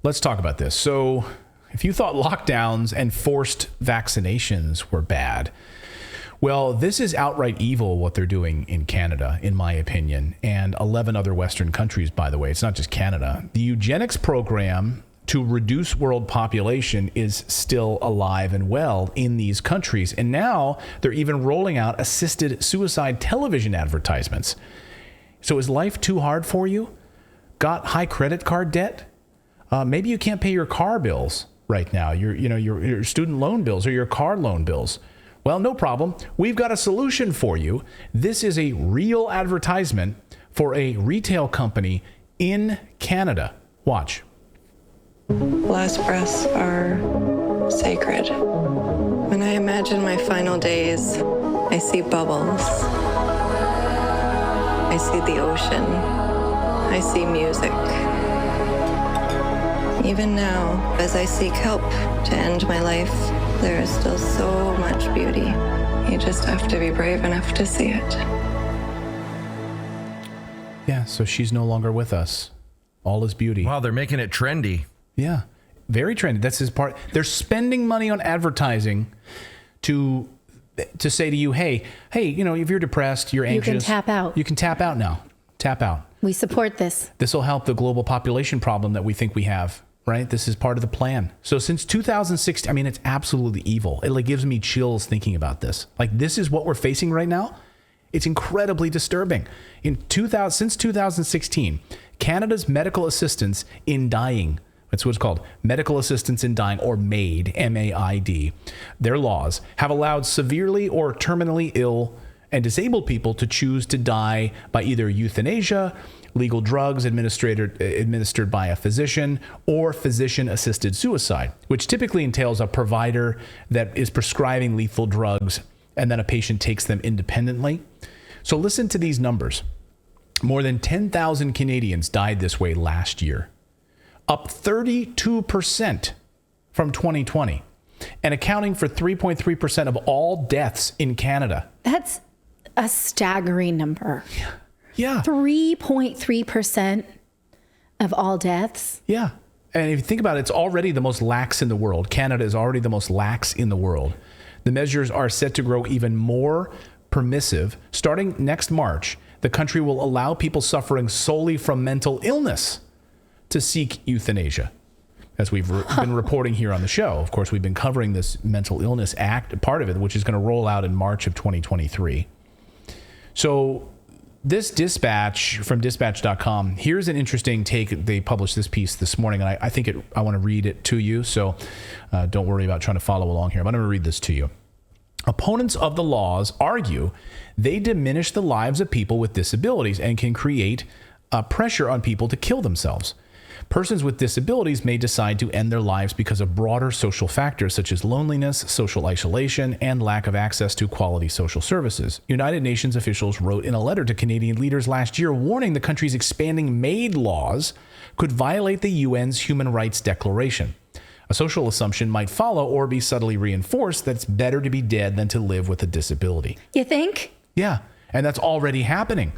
let's talk about this. So if you thought lockdowns and forced vaccinations were bad, well, this is outright evil what they're doing in Canada, in my opinion, and 11 other Western countries, by the way. It's not just Canada. The eugenics program to reduce world population is still alive and well in these countries. And now they're even rolling out assisted suicide television advertisements. So is life too hard for you? Got high credit card debt? Maybe you can't pay your car bills right now, your student loan bills or your car loan bills. Well, no problem. We've got a solution for you. This is a real advertisement for a retail company in Canada. Watch. Last breaths are sacred. When I imagine my final days, I see bubbles. I see the ocean. I see music. Even now, as I seek help to end my life, there is still so much beauty. You just have to be brave enough to see it. Yeah, so she's no longer with us. All is beauty. Wow, they're making it trendy. Yeah, very trendy. That's his part. They're spending money on advertising to say to you, hey, if you're depressed, you're anxious. You can tap out. You can tap out now. Tap out. We support this. This will help the global population problem that we think we have. Right? This is part of the plan. So since 2016, I mean, it's absolutely evil. It gives me chills thinking about this. This is what we're facing right now. It's incredibly disturbing. Since 2016, Canada's medical assistance in dying, that's what it's called, medical assistance in dying, or MAID, M-A-I-D, their laws have allowed severely or terminally ill and disabled people to choose to die by either euthanasia, legal drugs administered by a physician, or physician-assisted suicide, which typically entails a provider that is prescribing lethal drugs and then a patient takes them independently. So listen to these numbers. More than 10,000 Canadians died this way last year, up 32% from 2020, and accounting for 3.3% of all deaths in Canada. That's a staggering number. Yeah. 3.3% of all deaths. Yeah. And if you think about it, it's already the most lax in the world. Canada is already the most lax in the world. The measures are set to grow even more permissive. Starting next March, the country will allow people suffering solely from mental illness to seek euthanasia. As we've been reporting here on the show. Of course, we've been covering this Mental Illness Act, part of it, which is going to roll out in March of 2023. So this dispatch from dispatch.com, here's an interesting take. They published this piece this morning, and I want to read it to you. So don't worry about trying to follow along here. But I'm going to read this to you. Opponents of the laws argue they diminish the lives of people with disabilities and can create pressure on people to kill themselves. Persons with disabilities may decide to end their lives because of broader social factors such as loneliness, social isolation, and lack of access to quality social services. United Nations officials wrote in a letter to Canadian leaders last year warning the country's expanding MAID laws could violate the UN's Human Rights Declaration. A social assumption might follow or be subtly reinforced that it's better to be dead than to live with a disability. You think? Yeah, and that's already happening.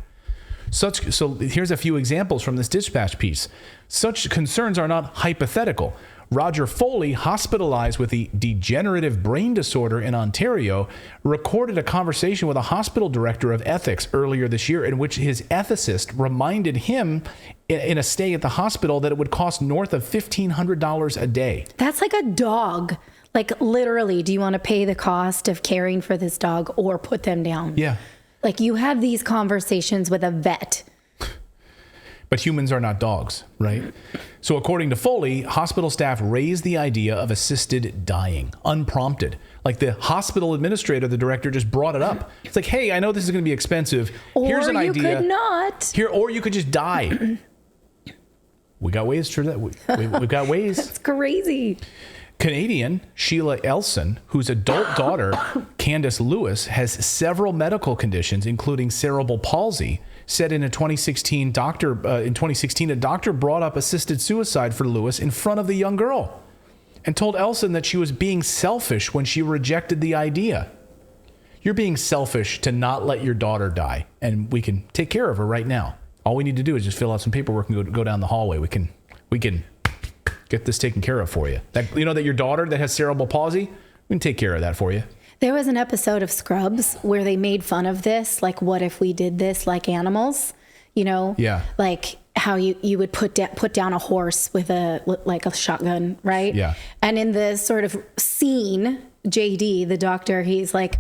So here's a few examples from this dispatch piece. Such concerns are not hypothetical. Roger Foley, hospitalized with a degenerative brain disorder in Ontario, recorded a conversation with a hospital director of ethics earlier this year in which his ethicist reminded him in a stay at the hospital that it would cost north of $1,500 a day. That's like a dog. Like literally, do you want to pay the cost of caring for this dog or put them down? Yeah. Like you have these conversations with a vet. But humans are not dogs, right? So according to Foley, hospital staff raised the idea of assisted dying, unprompted. Like the hospital administrator, the director just brought it up. It's like, hey, I know this is going to be expensive. Here's an idea. Or you could not. Or you could just die. We got ways for that. We've got ways. That's crazy. Canadian Sheila Elson, whose adult daughter, Candace Lewis, has several medical conditions, including cerebral palsy, said in 2016, a doctor brought up assisted suicide for Lewis in front of the young girl and told Elson that she was being selfish when she rejected the idea. You're being selfish to not let your daughter die, and we can take care of her right now. All we need to do is just fill out some paperwork and go down the hallway. We can get this taken care of for you. That, you know, that your daughter that has cerebral palsy, we can take care of that for you. There was an episode of Scrubs where they made fun of this. Like, what if we did this like animals? You know? Yeah. Like how you would put down a horse with a shotgun, right? Yeah. And in the sort of scene, JD, the doctor, he's like,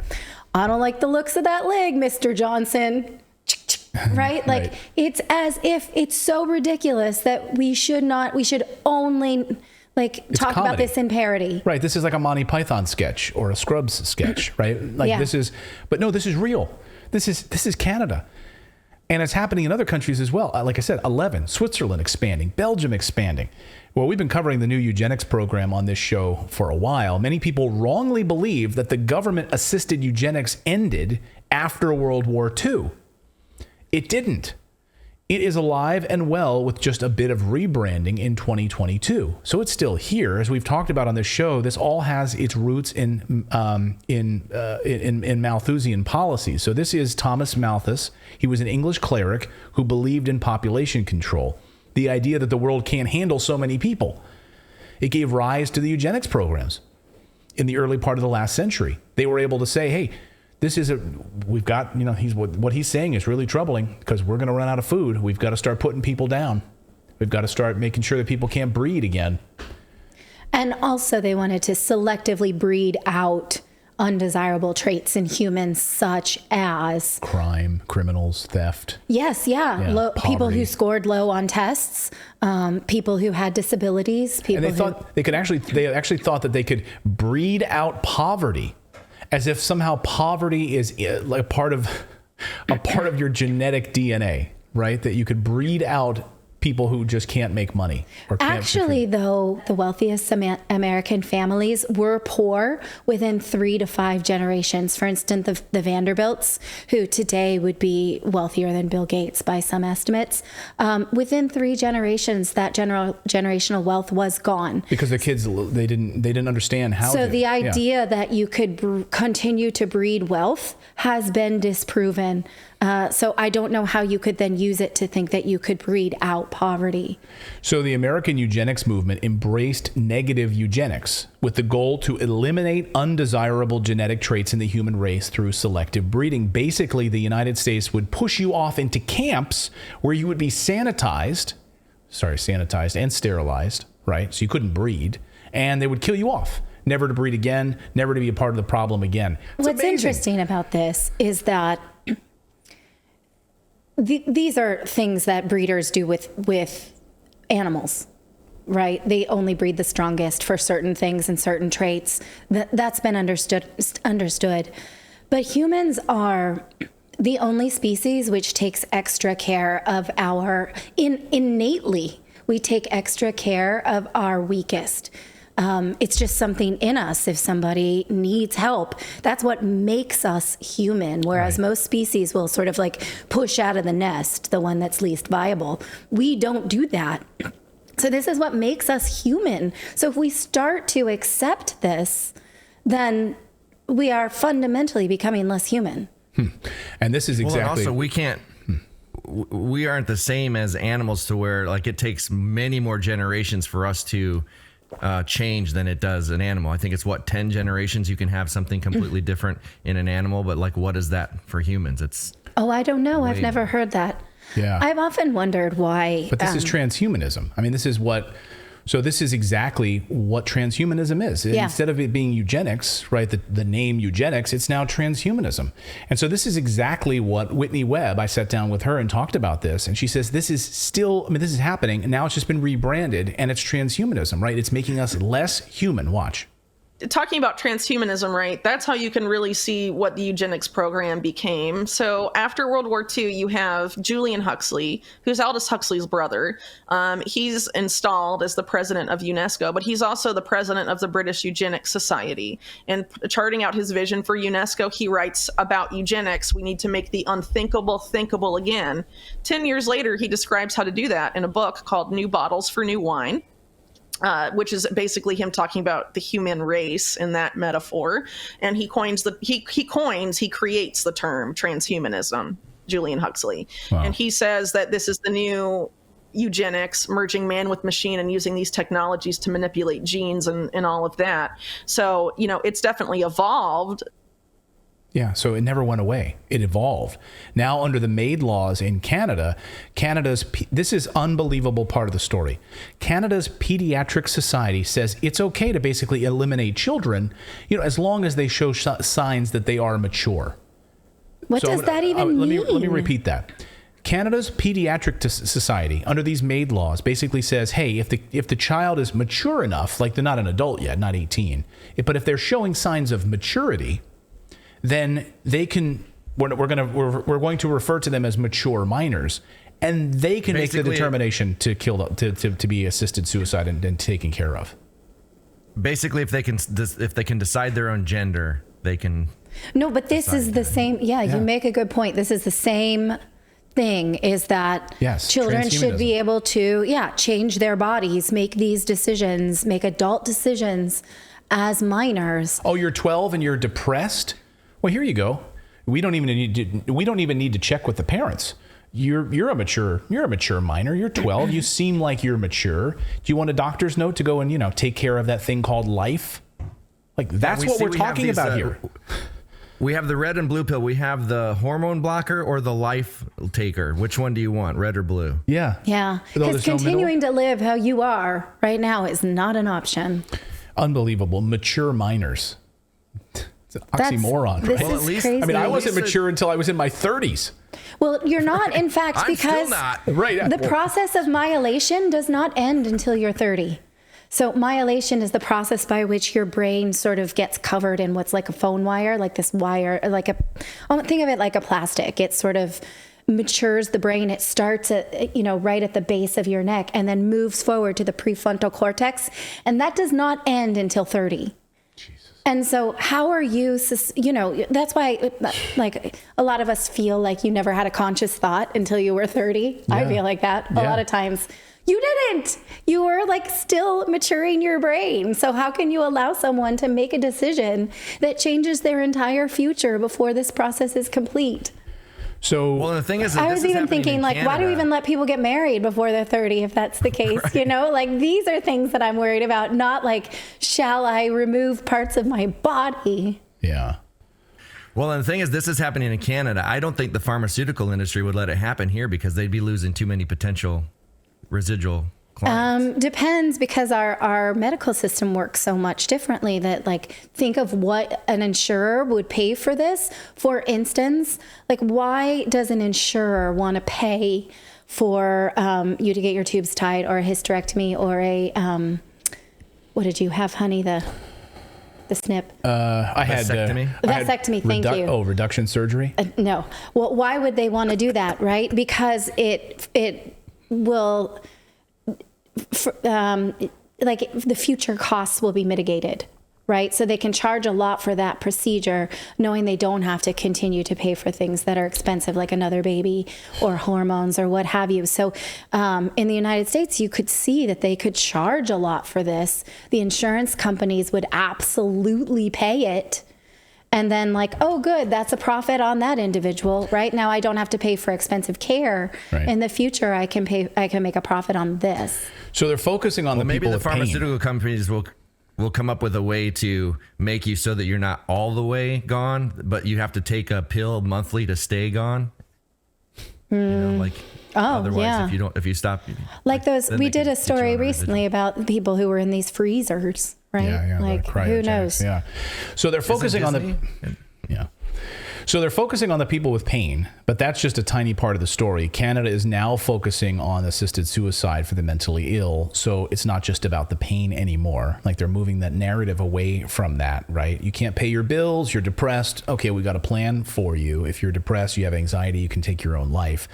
I don't like the looks of that leg, Mr. Johnson. Right? Like, Right. It's as if it's so ridiculous that we should only talk about comedy. this in parody. Right. This is like a Monty Python sketch or a Scrubs sketch, right? Like Yeah. this is real. This is Canada. And it's happening in other countries as well. Like I said, 11, Switzerland expanding, Belgium expanding. Well, we've been covering the new eugenics program on this show for a while. Many people wrongly believe that the government-assisted eugenics ended after World War II. It didn't. It is alive and well with just a bit of rebranding in 2022. So it's still here. As we've talked about on this show, this all has its roots in Malthusian policies. So this is Thomas Malthus. He was an English cleric who believed in population control, the idea that the world can't handle so many people. It gave rise to the eugenics programs in the early part of the last century. They were able to say, hey, we've got, you know, what he's saying is really troubling because we're going to run out of food. We've got to start putting people down. We've got to start making sure that people can't breed again. And also they wanted to selectively breed out undesirable traits in humans such as Crime, criminals, theft. Yes, yeah. People poverty. who scored low on tests, people who had disabilities, people And they actually thought that they could breed out poverty, as if somehow poverty is like a part of your genetic DNA, right? That you could breed out people who just can't make money. Actually, though, the wealthiest American families were poor within 3 to 5 generations. For instance, the Vanderbilts, who today would be wealthier than Bill Gates by some estimates, within 3 generations, that generational wealth was gone. Because the kids, they didn't understand how. So the idea that you could continue to breed wealth has been disproven. So I don't know how you could then use it to think that you could breed out poverty. So the American eugenics movement embraced negative eugenics with the goal to eliminate undesirable genetic traits in the human race through selective breeding. Basically, the United States would push you off into camps where you would be sanitized and sterilized, right? So you couldn't breed, and they would kill you off. Never to breed again, never to be a part of the problem again. What's interesting about this is that these are things that breeders do with animals, right? They only breed the strongest for certain things and certain traits. That's been understood. But humans are the only species which takes extra care of innately, we take extra care of our weakest. It's just something in us. If somebody needs help, that's what makes us human. Whereas most species will sort of like push out of the nest, the one that's least viable. We don't do that. So this is what makes us human. So if we start to accept this, then we are fundamentally becoming less human. And this is exactly. Also, we aren't the same as animals to where like it takes many more generations for us to change than it does an animal. I think it's 10 generations you can have something completely different in an animal, but like what is that for humans? I don't know. I've never heard that. Yeah. I've often wondered why. But this is transhumanism. I mean, this is exactly what transhumanism is. Yeah. Instead of it being eugenics, right, the name eugenics, it's now transhumanism. And so this is exactly what Whitney Webb, I sat down with her and talked about this. And she says, this is happening. And now it's just been rebranded and it's transhumanism, right? It's making us less human. Watch. Talking about transhumanism, right? That's how you can really see what the eugenics program became. So after World War II, you have Julian Huxley, who's Aldous Huxley's brother. He's installed as the president of UNESCO, but he's also the president of the British Eugenics Society. And charting out his vision for UNESCO, he writes about eugenics, we need to make the unthinkable thinkable again. 10 years later, he describes how to do that in a book called New Bottles for New Wine. Which is basically him talking about the human race in that metaphor. And he creates the term transhumanism, Julian Huxley. Wow. And he says that this is the new eugenics, merging man with machine and using these technologies to manipulate genes and all of that. So, it's definitely evolved. Yeah, so it never went away. It evolved. Now, under the MAID laws in Canada, this is unbelievable part of the story. Canada's Pediatric Society says it's okay to basically eliminate children, as long as they show signs that they are mature. What does that even mean? Let me repeat that. Canada's Pediatric Society, under these MAID laws, basically says, hey, if the child is mature enough, like they're not an adult yet, not 18, but if they're showing signs of maturity, then they can. We're going to refer to them as mature minors, and they can make the determination to kill to be assisted suicide and taken care of. Basically, if they can decide their own gender, they can. No, but this is the same. Yeah, you make a good point. This is the same thing, is that children should be able to change their bodies, make these decisions, make adult decisions as minors. Oh, you're 12 and you're depressed? Well, here you go. We don't even need to check with the parents. You're a mature minor. You're 12. You seem like you're mature. Do you want a doctor's note to go and take care of that thing called life? Like, that's what we're talking about here. We have the red and blue pill. We have the hormone blocker or the life taker. Which one do you want, red or blue? Yeah. Yeah. Because continuing to live how you are right now is not an option. Unbelievable. Mature minors. It's an oxymoron, right? Well, at least crazy. I mean, I wasn't mature until I was in my 30s. Well, you're not, in fact, I'm because still not. Right. The process of myelination does not end until you're 30. So myelination is the process by which your brain sort of gets covered in what's like a phone wire, like this wire, think of it like a plastic. It sort of matures the brain. It starts at, right at the base of your neck and then moves forward to the prefrontal cortex. And that does not end until 30. And so how are you, that's why, like, a lot of us feel like you never had a conscious thought until you were 30. Yeah. I feel like that a lot of times. You didn't. You were like still maturing your brain. So how can you allow someone to make a decision that changes their entire future before this process is complete? So, well, the thing is, I was even thinking, like, why do we even let people get married before they're 30 if that's the case? Right. Like, these are things that I'm worried about, not like, shall I remove parts of my body? Yeah. Well, and the thing is, this is happening in Canada. I don't think the pharmaceutical industry would let it happen here because they'd be losing too many potential residual clients. Depends, because our medical system works so much differently that, like, think of what an insurer would pay for this. For instance, like, why does an insurer want to pay for you to get your tubes tied, or a hysterectomy, or a what did you have, honey? The snip. I had vasectomy. Thank you. Oh, reduction surgery? No. Well, why would they want to do that, right? Because it will, like, the future costs will be mitigated, right? So they can charge a lot for that procedure, knowing they don't have to continue to pay for things that are expensive, like another baby or hormones or what have you. So in the United States, you could see that they could charge a lot for this. The insurance companies would absolutely pay it. And then, like, oh, good, that's a profit on that individual. Right now, I don't have to pay for expensive care. Right. In the future, I can make a profit on this. So they're focusing on the people with pain. Maybe the pharmaceutical companies will come up with a way to make you so that you're not all the way gone, but you have to take a pill monthly to stay gone. Otherwise, if you stop, like those, we did a story recently about people who were in these freezers. Right? Yeah, like, who knows? Yeah. So they're focusing on the... Yeah. So they're focusing on the people with pain, but that's just a tiny part of the story. Canada is now focusing on assisted suicide for the mentally ill. So it's not just about the pain anymore. Like, they're moving that narrative away from that, right? You can't pay your bills. You're depressed. Okay, we got a plan for you. If you're depressed, you have anxiety, you can take your own life.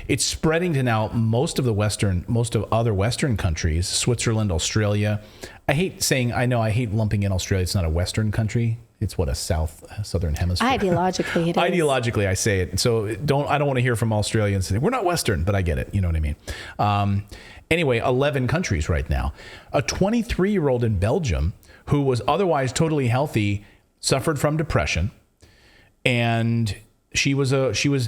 It's spreading to now most of other Western countries, Switzerland, Australia. I hate lumping in Australia. It's not a Western country. It's what, a southern hemisphere. Ideologically, it is. Ideologically, I say it. So I don't want to hear from Australians say, we're not Western, but I get it. You know what I mean? Anyway, 11 countries right now. A 23-year-old in Belgium who was otherwise totally healthy suffered from depression, and she was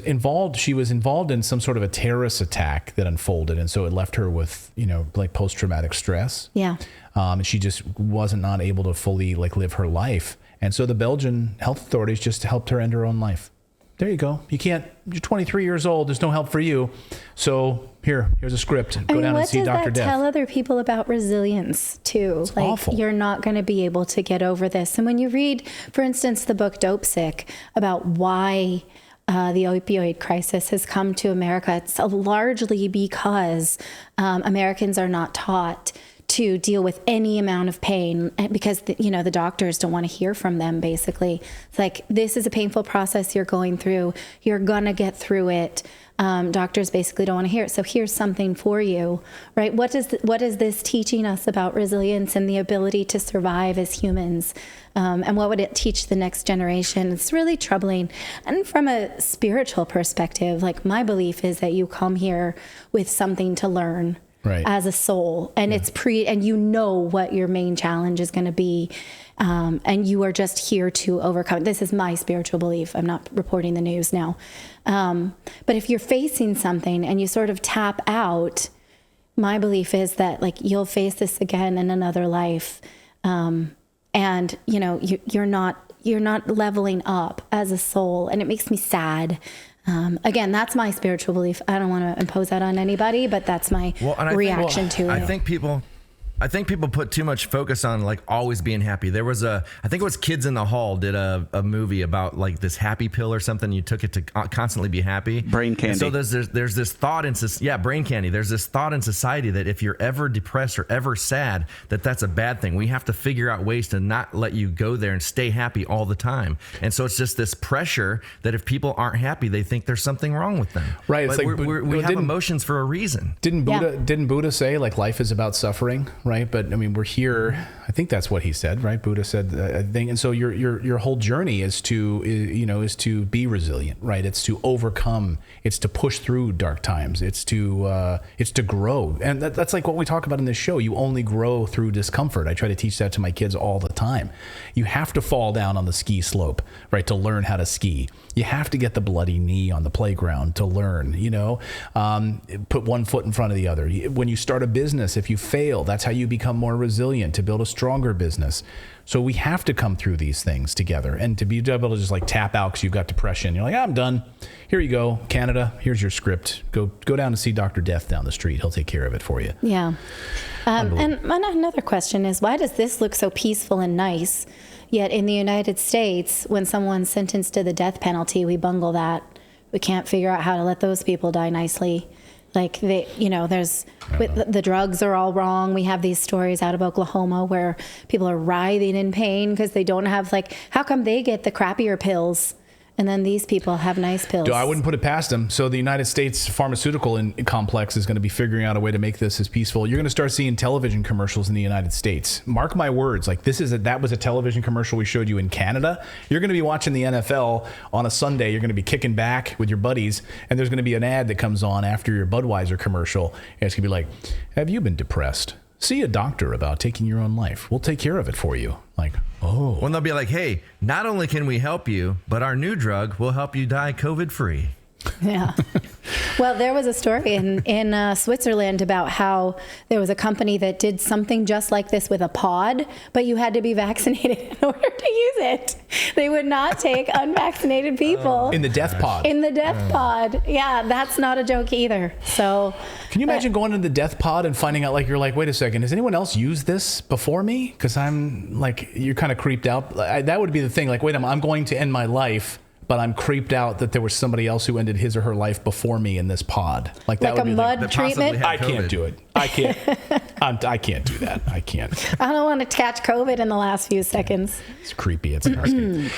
involved in some sort of a terrorist attack that unfolded, and so it left her with like post-traumatic stress. Yeah. And she just wasn't not able to fully like live her life, and so the Belgian health authorities just helped her end her own life. There you go. You're 23 years old. There's no help for you. So here's a script. Go down and see Dr. Death. What does that tell other people about resilience too? It's awful. You're not going to be able to get over this. And when you read, for instance, the book Dope Sick about why the opioid crisis has come to America, it's largely because Americans are not taught to deal with any amount of pain because the doctors don't want to hear from them. Basically, it's like, this is a painful process you're going through. You're gonna get through it. Doctors basically don't want to hear it. So here's something for you, right? What is this teaching us about resilience and the ability to survive as humans? And what would it teach the next generation? It's really troubling. And from a spiritual perspective, like, my belief is that you come here with something to learn. Right. As a soul, and it's and what your main challenge is going to be, and you are just here to overcome. This is my spiritual belief. I'm not reporting the news now, but if you're facing something and you sort of tap out, my belief is that, like, you'll face this again in another life, and you're not leveling up as a soul, and it makes me sad. Again, that's my spiritual belief. I don't want to impose that on anybody, but that's my reaction to it. I think people put too much focus on, like, always being happy. There was I think it was Kids in the Hall did a movie about, like, this happy pill or something. You took it to constantly be happy. Brain candy. And so there's this thought brain candy. There's this thought in society that if you're ever depressed or ever sad, that's a bad thing. We have to figure out ways to not let you go there and stay happy all the time. And so it's just this pressure that if people aren't happy, they think there's something wrong with them. Right. It's like we have emotions for a reason. Didn't Buddha say, like, life is about suffering? Right. But I mean, we're here. I think that's what he said, right? Buddha said, I think. And so your whole journey is to be resilient, right? It's to overcome. It's to push through dark times. It's to grow. And that's like what we talk about in this show. You only grow through discomfort. I try to teach that to my kids all the time. You have to fall down on the ski slope, right, to learn how to ski. You have to get the bloody knee on the playground to learn, put one foot in front of the other. When you start a business, if you fail, that's how you become more resilient, to build a stronger business. So we have to come through these things together, and to be able to just, like, tap out because you've got depression. You're like, I'm done. Here you go, Canada. Here's your script. Go down and see Dr. Death down the street. He'll take care of it for you. Yeah. And another question is, why does this look so peaceful and nice? Yet in the United States, when someone's sentenced to the death penalty, we bungle that. We can't figure out how to let those people die nicely. Like, the drugs are all wrong. We have these stories out of Oklahoma where people are writhing in pain because they don't have, like, how come they get the crappier pills and then these people have nice pills? I wouldn't put it past them. So the United States pharmaceutical complex is going to be figuring out a way to make this as peaceful. You're going to start seeing television commercials in the United States. Mark my words. Like, that was a television commercial we showed you in Canada. You're going to be watching the NFL on a Sunday. You're going to be kicking back with your buddies, and there's going to be an ad that comes on after your Budweiser commercial. And it's going to be like, have you been depressed? See a doctor about taking your own life. We'll take care of it for you. Like, oh. When they'll be like, hey, not only can we help you, but our new drug will help you die COVID-free. Yeah. Well, there was a story in Switzerland about how there was a company that did something just like this with a pod, but you had to be vaccinated in order to use it. They would not take unvaccinated people. In the death pod. In the death pod. Yeah, that's not a joke either. So, can you imagine going into the death pod and finding out, like, you're like, wait a second, has anyone else used this before me? Because I'm like, you're kind of creeped out. That would be the thing. Like, wait, I'm going to end my life, but I'm creeped out that there was somebody else who ended his or her life before me in this pod. Like, that would be mud treatment. I can't do it. I can't. I can't do that. I can't. I don't want to catch COVID in the last few seconds. It's creepy. It's nasty.